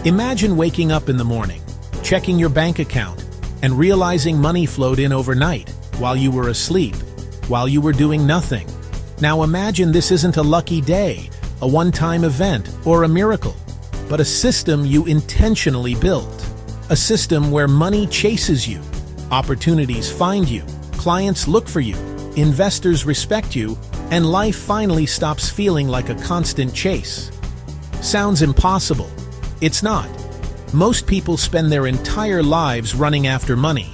Imagine waking up in the morning, checking your bank account, and realizing money flowed in overnight while you were asleep, while you were doing nothing. Now imagine this isn't a lucky day, a one-time event, or a miracle, but a system you intentionally built. A system where money chases you, opportunities find you, clients look for you, investors respect you, and life finally stops feeling like a constant chase. Sounds impossible. It's not. Most people spend their entire lives running after money,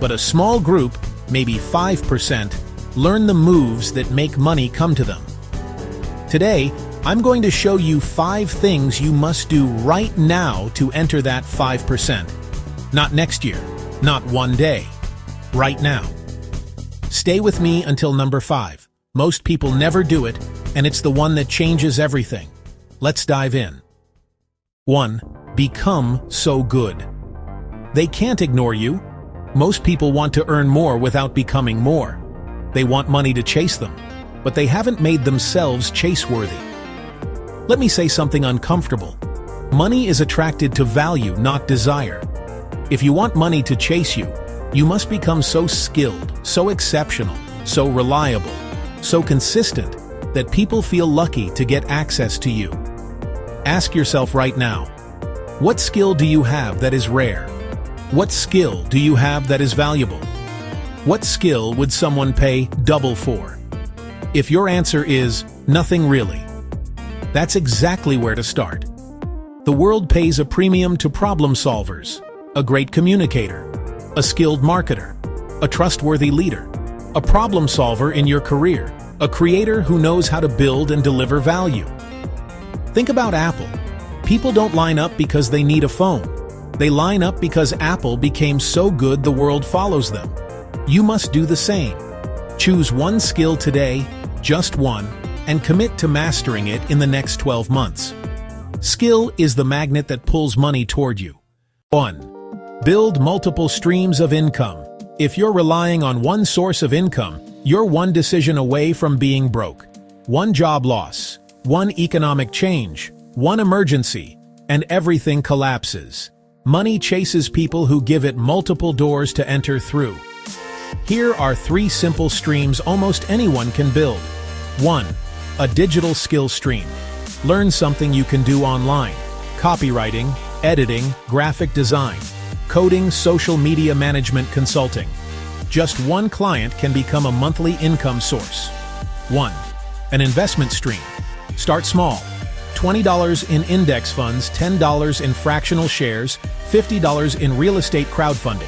but a small group, maybe 5%, learn the moves that make money come to them. Today, I'm going to show you 5 things you must do right now to enter that 5%. Not next year, not one day, right now. Stay with me until number 5. Most people never do it, and it's the one that changes everything. Let's dive in. 1. Become so good. They can't ignore you. Most people want to earn more without becoming more. They want money to chase them, but they haven't made themselves chase-worthy. Let me say something uncomfortable. Money is attracted to value, not desire. If you want money to chase you, you must become so skilled, so exceptional, so reliable, so consistent that people feel lucky to get access to you. Ask yourself right now, what skill do you have that is rare? What skill do you have that is valuable? What skill would someone pay double for? If your answer is nothing really, that's exactly where to start. The world pays a premium to problem solvers, a great communicator, a skilled marketer, a trustworthy leader, a problem solver in your career, a creator who knows how to build and deliver value. Think about Apple. People don't line up because they need a phone. They line up because Apple became so good the world follows them. You must do the same. Choose one skill today, just one, and commit to mastering it in the next 12 months. Skill is the magnet that pulls money toward you. 1. Build multiple streams of income. If you're relying on one source of income, you're one decision away from being broke. One job loss, one economic change, one emergency, and everything collapses. Money chases people who give it multiple doors to enter through. Here are 3 simple streams almost anyone can build. 1. A digital skill stream. Learn something you can do online. Copywriting, editing, graphic design, coding, social media management consulting. Just one client can become a monthly income source. 1. An investment stream. Start small. $20 in index funds, $10 in fractional shares, $50 in real estate crowdfunding,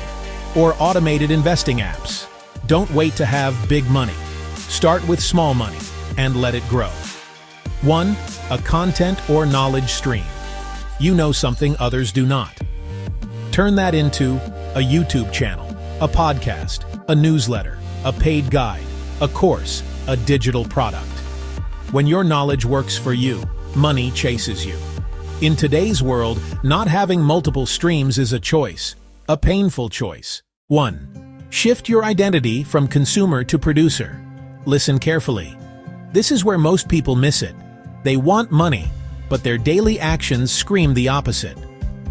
or automated investing apps. Don't wait to have big money. Start with small money and let it grow. 1. A content or knowledge stream. You know something others do not. Turn that into a YouTube channel, a podcast, a newsletter, a paid guide, a course, a digital product. When your knowledge works for you, money chases you. In today's world, not having multiple streams is a choice, a painful choice. 1. Shift your identity from consumer to producer. Listen carefully. This is where most people miss it. They want money, but their daily actions scream the opposite.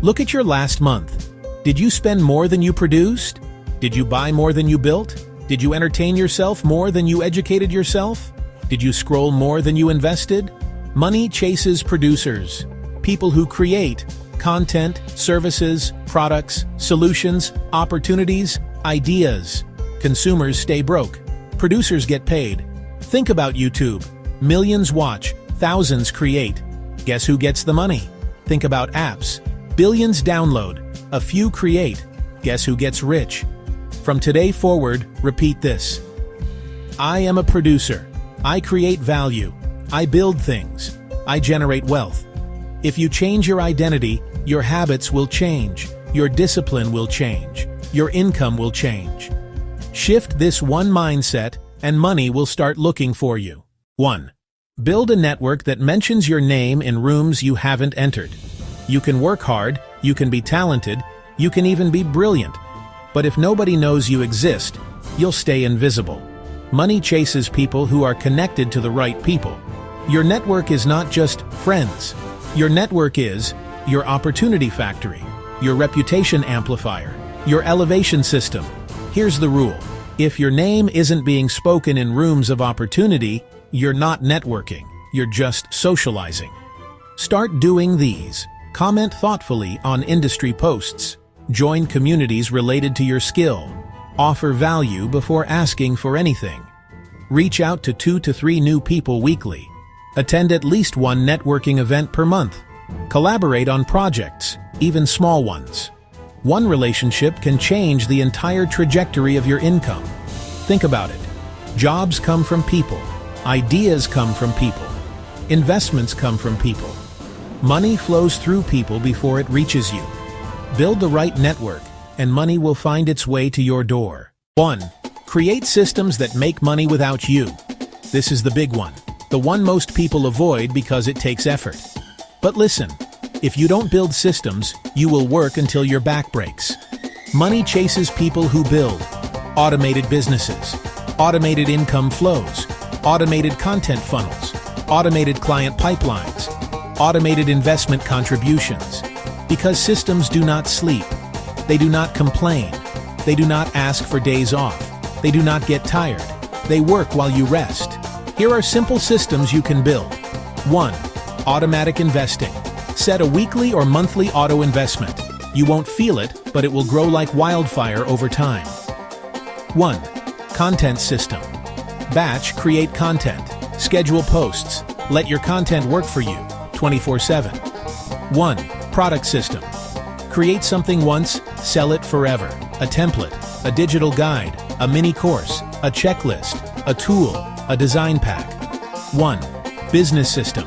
Look at your last month. Did you spend more than you produced? Did you buy more than you built? Did you entertain yourself more than you educated yourself? Did you scroll more than you invested? Money chases producers, people who create content, services, products, solutions, opportunities, ideas. Consumers stay broke. Producers get paid. Think about YouTube. Millions watch, thousands create. Guess who gets the money? Think about apps. Billions download, a few create. Guess who gets rich? From today forward, repeat this. I am a producer. I create value. I build things. I generate wealth. If you change your identity, your habits will change. Your discipline will change. Your income will change. Shift this one mindset and money will start looking for you. 1. Build a network that mentions your name in rooms you haven't entered. You can work hard, you can be talented, you can even be brilliant. But if nobody knows you exist, you'll stay invisible. Money chases people who are connected to the right people. Your network is not just friends. Your network is your opportunity factory, your reputation amplifier, your elevation system. Here's the rule. If your name isn't being spoken in rooms of opportunity, you're not networking, you're just socializing. Start doing these. Comment thoughtfully on industry posts. Join communities related to your skill. Offer value before asking for anything. Reach out to 2 to 3 new people weekly. Attend at least one networking event per month. Collaborate on projects, even small ones. One relationship can change the entire trajectory of your income. Think about it. Jobs come from people. Ideas come from people. Investments come from people. Money flows through people before it reaches you. Build the right network, and money will find its way to your door. 1. Create systems that make money without you. This is the big one. The one most people avoid because it takes effort. But listen, if you don't build systems, you will work until your back breaks. Money chases people who build. Automated businesses, automated income flows, automated content funnels, automated client pipelines, automated investment contributions. Because systems do not sleep. They do not complain. They do not ask for days off. They do not get tired. They work while you rest. Here are simple systems you can build. 1. Automatic investing. Set a weekly or monthly auto investment. You won't feel it, but it will grow like wildfire over time. 1. Content system. Batch create content. Schedule posts. Let your content work for you 24/7. 1. Product system. Create something once, sell it forever. A template, a digital guide, a mini course, a checklist, a tool, a design pack. 1. Business system.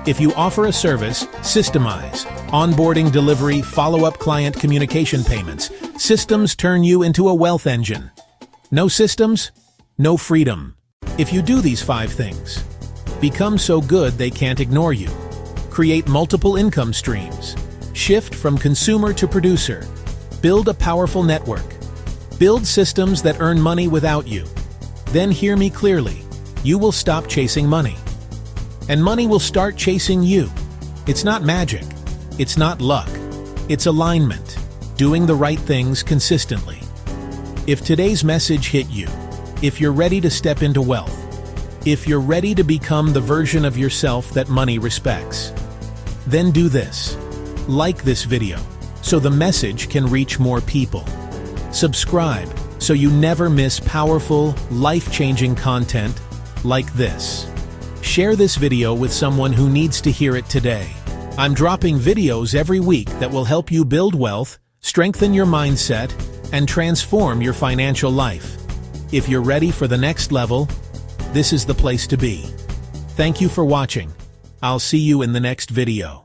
If you offer a service, systemize. Onboarding, delivery, follow-up client communication payments. Systems turn you into a wealth engine. No systems, no freedom. If you do these 5 things, become so good they can't ignore you. Create multiple income streams. Shift from consumer to producer. Build a powerful network. Build systems that earn money without you. Then hear me clearly. You will stop chasing money. And money will start chasing you. It's not magic. It's not luck. It's alignment. Doing the right things consistently. If today's message hit you, if you're ready to step into wealth, if you're ready to become the version of yourself that money respects, then do this. Like this video, so the message can reach more people. Subscribe, so you never miss powerful, life-changing content like this. Share this video with someone who needs to hear it today. I'm dropping videos every week that will help you build wealth, strengthen your mindset, and transform your financial life. If you're ready for the next level, this is the place to be. Thank you for watching. I'll see you in the next video.